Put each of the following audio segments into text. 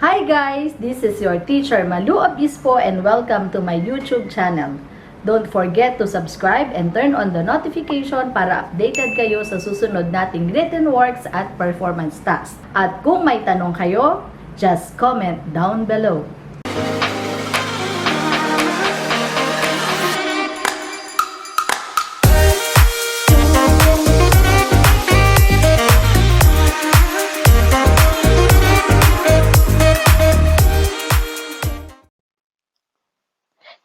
Hi guys! This is your teacher Malou Obispo and welcome to my YouTube channel. Don't forget to subscribe and turn on the notification para updated kayo sa susunod nating written works at performance tasks. At kung may tanong kayo, just comment down below.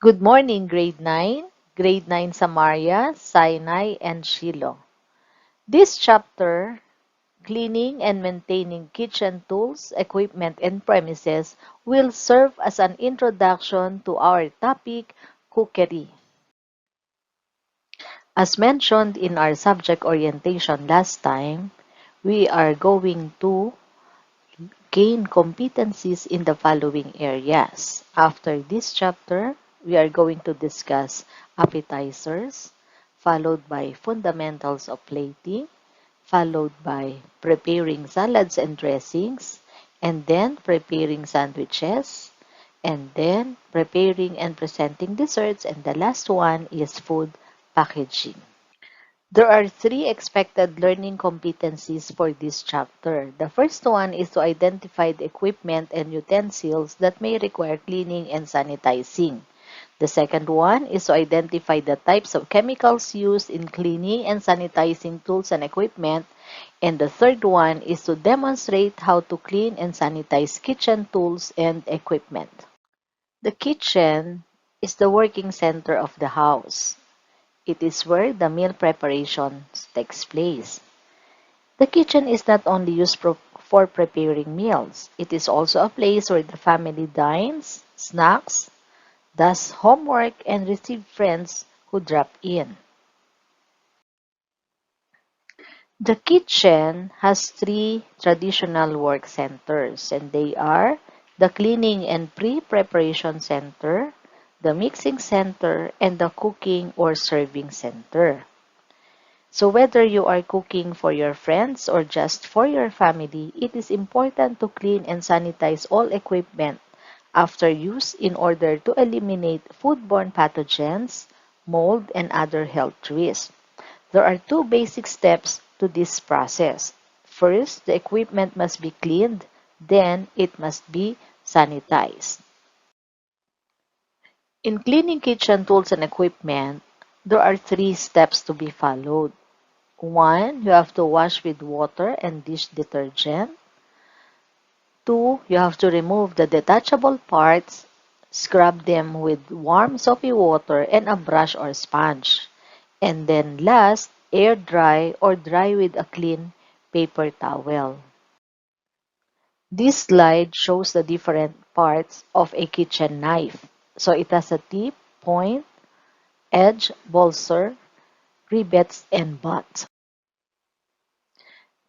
Good morning, Grade 9. Grade 9 Samaria, Sinai, and Shiloh. This chapter, Cleaning and Maintaining Kitchen Tools, Equipment, and Premises, will serve as an introduction to our topic, Cookery. As mentioned in our subject orientation last time, we are going to gain competencies in the following areas. After this chapter, we are going to discuss appetizers, followed by fundamentals of plating, followed by preparing salads and dressings, and then preparing sandwiches, and then preparing and presenting desserts, and the last one is food packaging. There are three expected learning competencies for this chapter. The first one is to identify the equipment and utensils that may require cleaning and sanitizing. The second one is to identify the types of chemicals used in cleaning and sanitizing tools and equipment. And the third one is to demonstrate how to clean and sanitize kitchen tools and equipment. The kitchen is the working center of the house. It is where the meal preparation takes place. The kitchen is not only used for preparing meals, it is also a place where the family dines, snacks, does homework, and receives friends who drop in. The kitchen has three traditional work centers, and they are the cleaning and pre-preparation center, the mixing center, and the cooking or serving center. So whether you are cooking for your friends or just for your family, it is important to clean and sanitize all equipment after use in order to eliminate foodborne pathogens, mold, and other health risks. There are two basic steps to this process. First, the equipment must be cleaned, then it must be sanitized. In cleaning kitchen tools and equipment, there are three steps to be followed. One, you have to wash with water and dish detergent. Two, you have to remove the detachable parts, scrub them with warm soapy water and a brush or sponge. And then last, air dry or dry with a clean paper towel. This slide shows the different parts of a kitchen knife. So it has a tip, point, edge, bolster, rivets, and butt.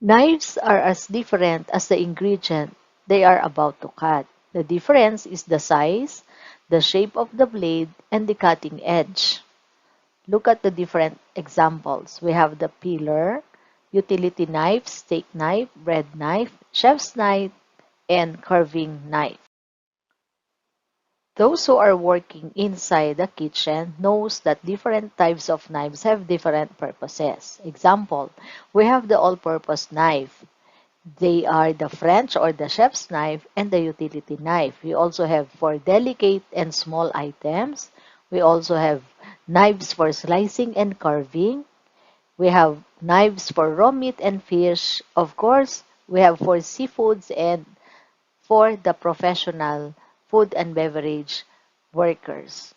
Knives are as different as the ingredient they are about to cut. The difference is the size, the shape of the blade, and the cutting edge. Look at the different examples. We have the peeler, utility knife, steak knife, bread knife, chef's knife, and carving knife. Those who are working inside the kitchen knows that different types of knives have different purposes. Example, we have the all-purpose knife. They are the French or the chef's knife and the utility knife. We also have for delicate and small items. We also have knives for slicing and carving. We have knives for raw meat and fish. Of course, we have for seafoods and for the professional food and beverage workers.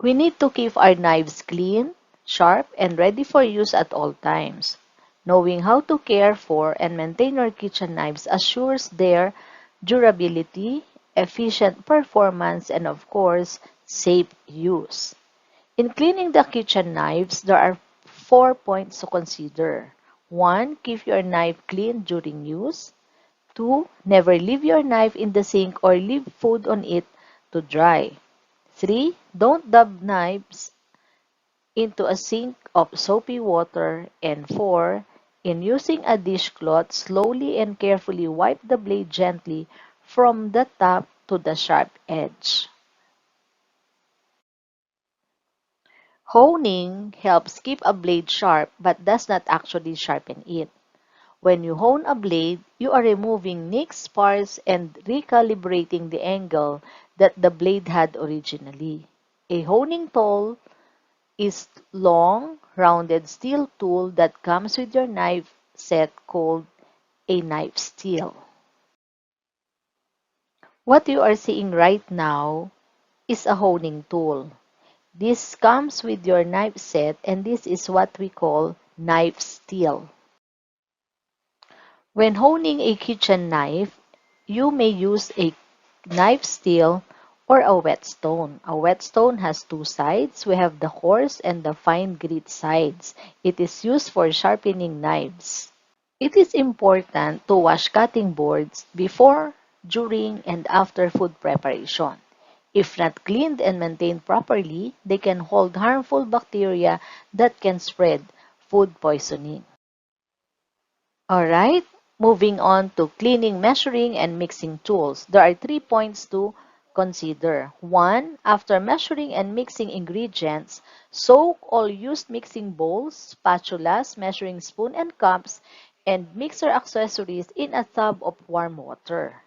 We need to keep our knives clean, sharp, and ready for use at all times. Knowing how to care for and maintain our kitchen knives assures their durability, efficient performance, and of course, safe use. In cleaning the kitchen knives, there are 4 points to consider. 1. Keep your knife clean during use. 2. Never leave your knife in the sink or leave food on it to dry. 3. Don't dab knives into a sink of soapy water. And 4. In using a dishcloth, slowly and carefully wipe the blade gently from the top to the sharp edge. Honing helps keep a blade sharp but does not actually sharpen it. When you hone a blade, you are removing nicked parts and recalibrating the angle that the blade had originally. A honing tool is long, rounded steel tool that comes with your knife set called a knife steel. What you are seeing right now is a honing tool. This comes with your knife set and this is what we call knife steel. When honing a kitchen knife, you may use a knife steel or a whetstone. A whetstone has two sides. We have the coarse and the fine grit sides. It is used for sharpening knives. It is important to wash cutting boards before, during, and after food preparation. If not cleaned and maintained properly, they can hold harmful bacteria that can spread food poisoning. Alright, moving on to cleaning, measuring, and mixing tools. There are 3 points to consider. 1. After measuring and mixing ingredients, soak all used mixing bowls, spatulas, measuring spoon and cups, and mixer accessories in a tub of warm water.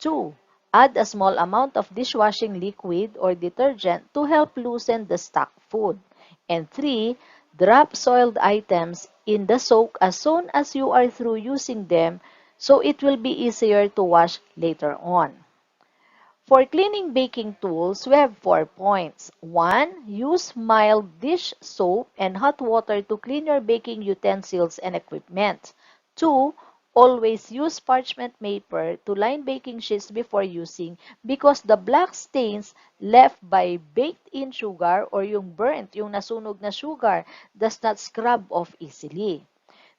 2. Add a small amount of dishwashing liquid or detergent to help loosen the stuck food. And 3. Drop soiled items in the soak as soon as you are through using them so it will be easier to wash later on. For cleaning baking tools, we have 4 points. 1. Use mild dish soap and hot water to clean your baking utensils and equipment. 2. Always use parchment paper to line baking sheets before using because the black stains left by baked-in sugar or yung burnt, yung nasunog na sugar, does not scrub off easily.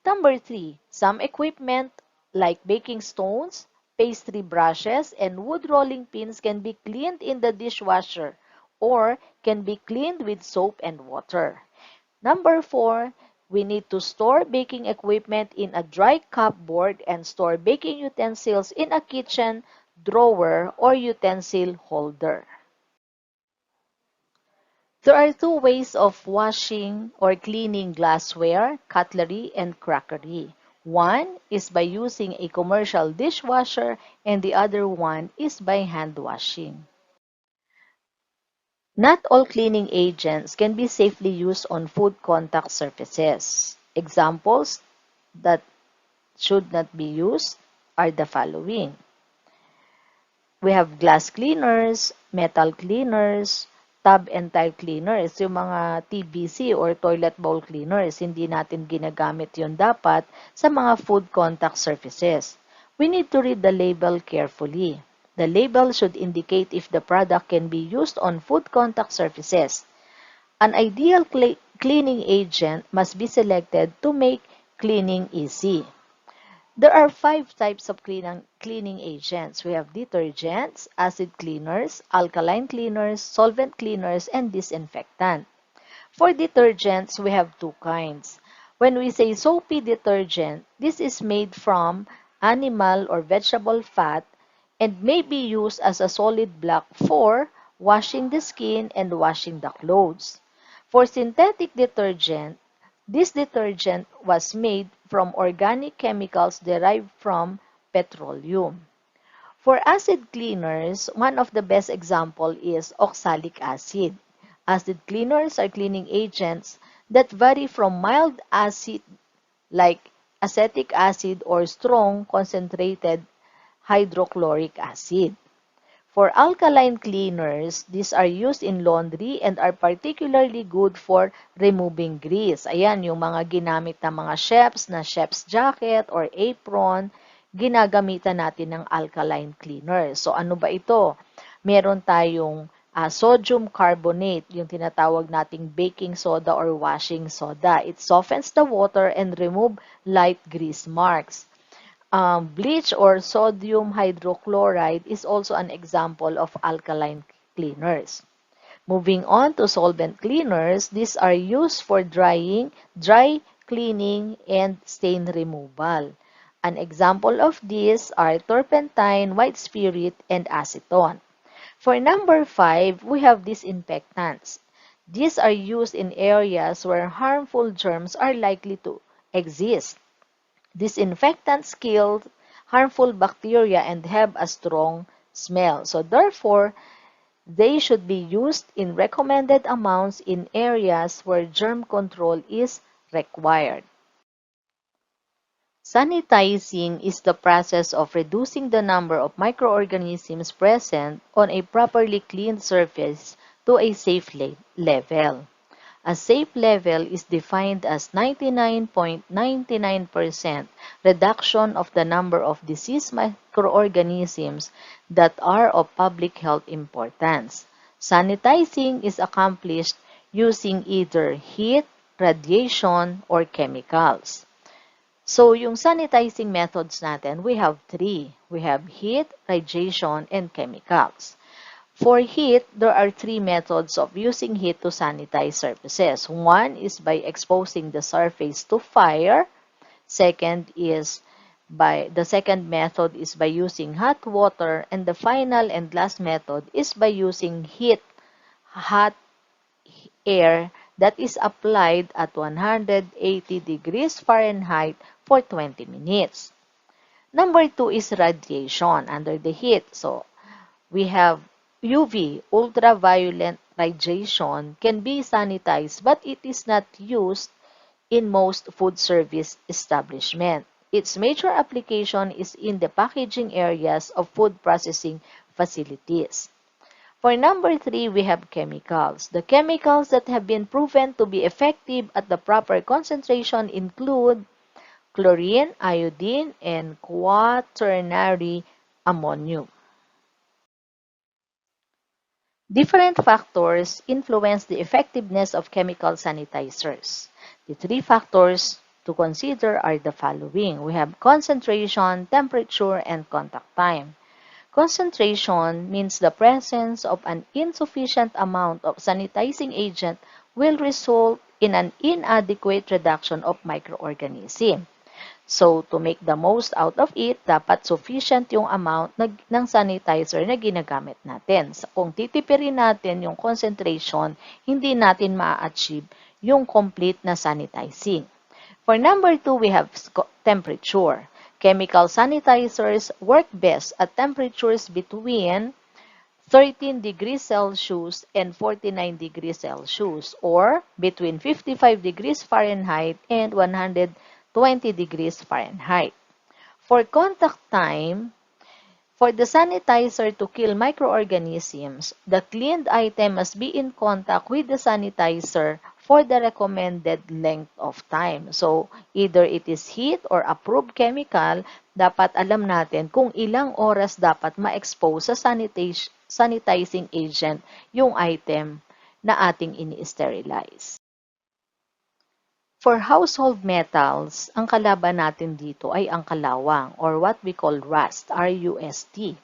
Number 3, some equipment like baking stones, pastry brushes, and wood rolling pins can be cleaned in the dishwasher or can be cleaned with soap and water. Number 4, we need to store baking equipment in a dry cupboard and store baking utensils in a kitchen drawer or utensil holder. There are two ways of washing or cleaning glassware, cutlery, and crockery. One is by using a commercial dishwasher and the other one is by hand washing. Not all cleaning agents can be safely used on food contact surfaces. Examples that should not be used are the following. We have glass cleaners, metal cleaners, tub and tile cleaners. Yung mga TBC or toilet bowl cleaners, hindi natin ginagamit yun dapat sa mga food contact surfaces. We need to read the label carefully. The label should indicate if the product can be used on food contact surfaces. An ideal cleaning agent must be selected to make cleaning easy. There are 5 types of cleaning agents. We have detergents, acid cleaners, alkaline cleaners, solvent cleaners, and disinfectant. For detergents, we have 2 kinds. When we say soapy detergent, this is made from animal or vegetable fat and may be used as a solid block for washing the skin and washing the clothes. For synthetic detergent, this detergent was made from organic chemicals derived from petroleum. For acid cleaners, one of the best example is oxalic acid. Acid cleaners are cleaning agents that vary from mild acid like acetic acid or strong concentrated hydrochloric acid. For alkaline cleaners, these are used in laundry and are particularly good for removing grease. Ayan, yung mga ginamit na mga chefs na chef's jacket or apron, ginagamitan natin ng alkaline cleaner. So ano ba ito? Meron tayong sodium carbonate, yung tinatawag nating baking soda or washing soda. It softens the water and remove light grease marks. Bleach or sodium hydrochloride is also an example of alkaline cleaners. Moving on to solvent cleaners, these are used for drying, dry cleaning, and stain removal. An example of these are turpentine, white spirit, and acetone. For number 5, we have disinfectants. These are used in areas where harmful germs are likely to exist. Disinfectants kill harmful bacteria and have a strong smell. So therefore, they should be used in recommended amounts in areas where germ control is required. Sanitizing is the process of reducing the number of microorganisms present on a properly cleaned surface to a safe level. A safe level is defined as 99.99% reduction of the number of disease microorganisms that are of public health importance. Sanitizing is accomplished using either heat, radiation, or chemicals. So, yung sanitizing methods natin, we have three. We have heat, radiation, and chemicals. For heat, there are three methods of using heat to sanitize surfaces. One is by exposing the surface to fire. The second method is by using hot water, and the final and last method is by using hot air that is applied at 180 degrees Fahrenheit for 20 minutes. Number 2 is radiation under the heat. So, we have UV, ultraviolet radiation, can be sanitized, but it is not used in most food service establishment. Its major application is in the packaging areas of food processing facilities. For number 3, we have chemicals. The chemicals that have been proven to be effective at the proper concentration include chlorine, iodine, and quaternary ammonium. Different factors influence the effectiveness of chemical sanitizers. The three factors to consider are the following. We have concentration, temperature, and contact time. Concentration means the presence of an insufficient amount of sanitizing agent will result in an inadequate reduction of microorganisms. So, to make the most out of it, dapat sufficient yung amount ng sanitizer na ginagamit natin. Kung titipirin natin yung concentration, hindi natin ma-achieve yung complete na sanitizing. For number 2, we have temperature. Chemical sanitizers work best at temperatures between 13 degrees Celsius and 49 degrees Celsius, or between 55 degrees Fahrenheit and 120 degrees Fahrenheit. For contact time, for the sanitizer to kill microorganisms, the cleaned item must be in contact with the sanitizer for the recommended length of time. So, either it is heat or approved chemical, dapat alam natin kung ilang oras dapat ma-expose sa sanitizing agent yung item na ating ini-sterilize. For household metals, ang kalaban natin dito ay ang kalawang or what we call rust, R-U-S-T.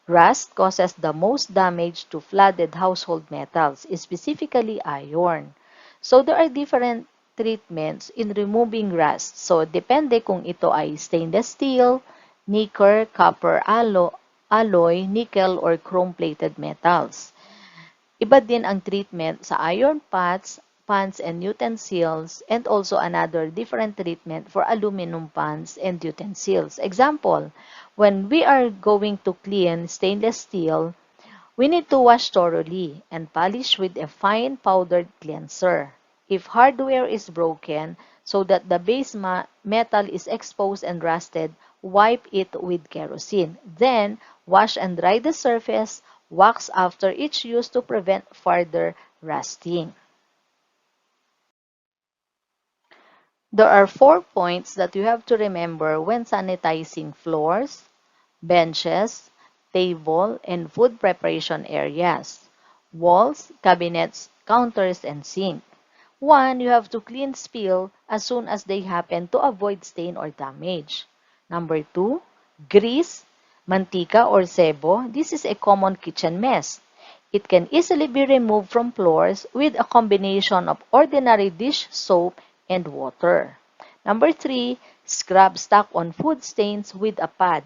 Rust causes the most damage to flooded household metals, specifically iron. So there are different treatments in removing rust. So depende kung ito ay stainless steel, nickel, copper alloy, nickel, or chrome-plated metals. Iba din ang treatment sa iron pots, pans and utensils, and also another different treatment for aluminum pans and utensils. Example, when we are going to clean stainless steel, we need to wash thoroughly and polish with a fine powdered cleanser. If hardware is broken, so that the base metal is exposed and rusted, wipe it with kerosene. Then, wash and dry the surface, wax after each use to prevent further rusting. There are 4 points that you have to remember when sanitizing floors, benches, table, and food preparation areas, walls, cabinets, counters, and sink. 1. You have to clean spill as soon as they happen to avoid stain or damage. Number 2. Grease, mantika, or sebo. This is a common kitchen mess. It can easily be removed from floors with a combination of ordinary dish soap and water. Number 3. Scrub stuck on food stains with a pad.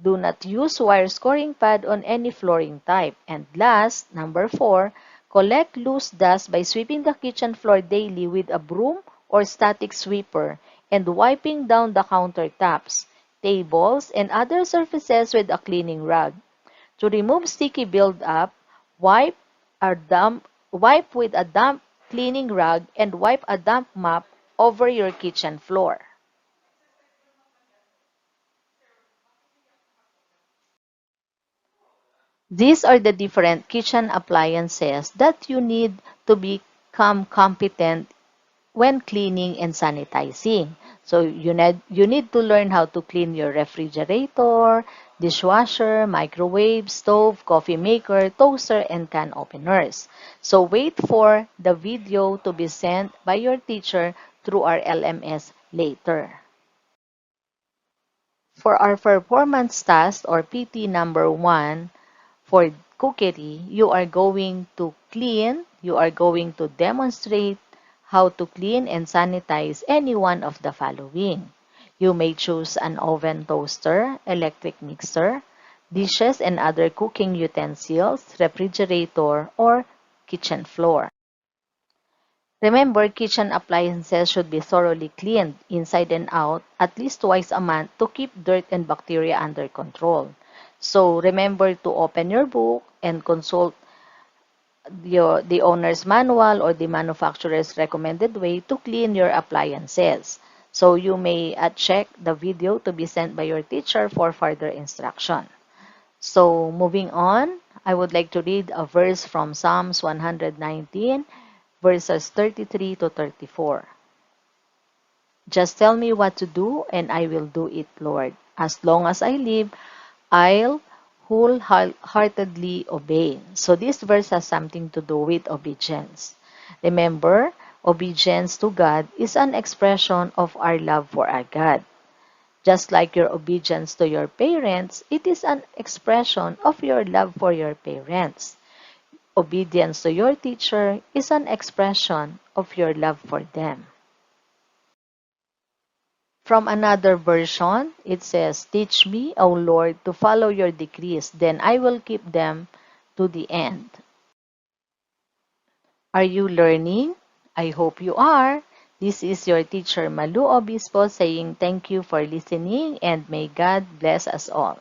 Do not use wire scoring pad on any flooring type. And last, number 4, collect loose dust by sweeping the kitchen floor daily with a broom or static sweeper and wiping down the countertops, tables, and other surfaces with a cleaning rag. To remove sticky buildup, wipe wipe with a damp cleaning rag and wipe a damp mop over your kitchen floor. These are the different kitchen appliances that you need to become competent when cleaning and sanitizing. So you need to learn how to clean your refrigerator, dishwasher, microwave, stove, coffee maker, toaster, and can openers. So wait for the video to be sent by your teacher through our LMS later. For our performance task or PT number 1, for Cookery, you are going to demonstrate how to clean and sanitize any one of the following. You may choose an oven toaster, electric mixer, dishes and other cooking utensils, refrigerator, or kitchen floor. Remember, kitchen appliances should be thoroughly cleaned inside and out at least twice a month to keep dirt and bacteria under control. So remember to open your book and consult the owner's manual or the manufacturer's recommended way to clean your appliances. So you may check the video to be sent by your teacher for further instruction. So moving on, I would like to read a verse from Psalms 119, verses 33 to 34. Just tell me what to do and I will do it, Lord. As long as I live, I'll wholeheartedly obey. So this verse has something to do with obedience. Remember, obedience to God is an expression of our love for our God. Just like your obedience to your parents, it is an expression of your love for your parents. Obedience to your teacher is an expression of your love for them. From another version, it says, Teach me, O Lord, to follow your decrees, then I will keep them to the end. Are you learning? I hope you are. This is your teacher Malou Obispo saying thank you for listening and may God bless us all.